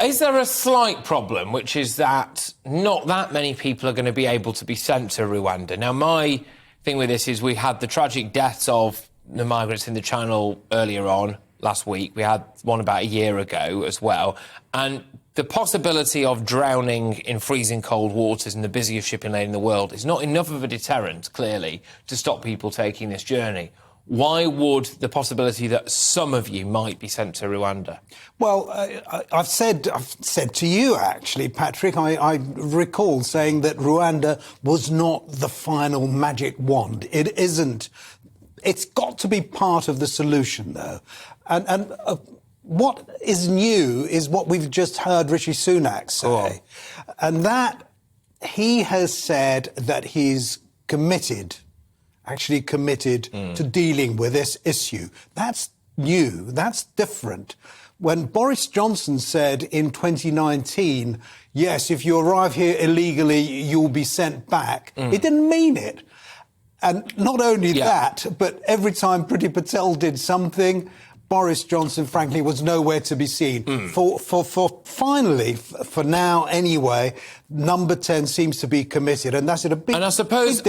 Is there a slight problem, which is that not that many people are going to be able to be sent to Rwanda? Now, my thing with this is we had the tragic deaths of the migrants in the Channel earlier on last week. We had one about a year ago as well. And the possibility of drowning in freezing cold waters in the busiest shipping lane in the world is not enough of a deterrent, clearly, to stop people taking this journey. Why would the possibility that some of you might be sent to Rwanda? Well, I've said to you, actually, Patrick, I recall saying that Rwanda was not the final magic wand. It isn't. It's got to be part of the solution, though. And what is new is what we've just heard Rishi Sunak say. And that he has said that he's committed to dealing with this issue. That's new. That's different. When Boris Johnson said in 2019, yes, if you arrive here illegally, you'll be sent back, he didn't mean it. And not only that, but every time Priti Patel did something, Boris Johnson, frankly, was nowhere to be seen. Finally, for now anyway, number 10 seems to be committed, and that's a big. And I suppose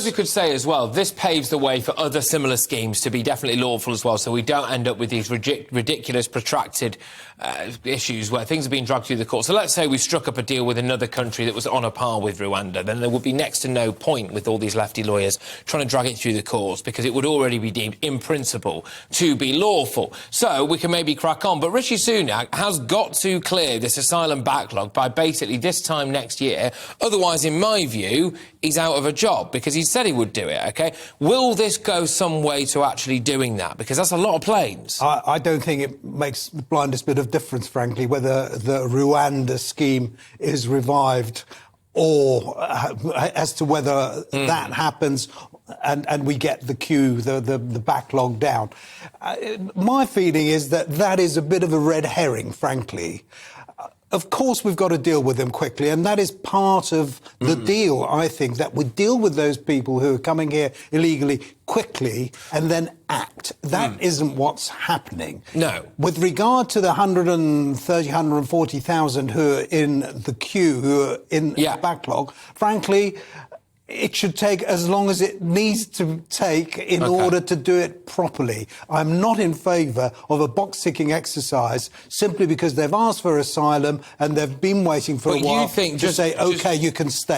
we could say as well, this paves the way for other similar schemes to be definitely lawful as well, so we don't end up with these ridiculous, protracted issues where things are being dragged through the courts. So let's say we struck up a deal with another country that was on a par with Rwanda, then there would be next to no point with all these lefty lawyers trying to drag it through the courts because it would already be deemed, in principle, to be lawful. So we can maybe crack on. But Rishi Sunak has got to clear this asylum backlog by basically this time next year. Otherwise, in my view, he's out of a job because he said he would do it, OK? Will this go some way to actually doing that? Because that's a lot of planes. I don't think it makes the blindest bit of difference, frankly, whether the Rwanda scheme is revived or as to whether that happens and we get the queue, the backlog down. My feeling is that is a bit of a red herring, frankly. Of course, we've got to deal with them quickly, and that is part of the deal, I think, that we deal with those people who are coming here illegally quickly and then act. That isn't what's happening. No. With regard to the 130,000, 140,000 who are in the queue, who are in the backlog, frankly, it should take as long as it needs to take in order to do it properly. I'm not in favour of a box-ticking exercise simply because they've asked for asylum and they've been waiting for a while to say, OK, you can stay.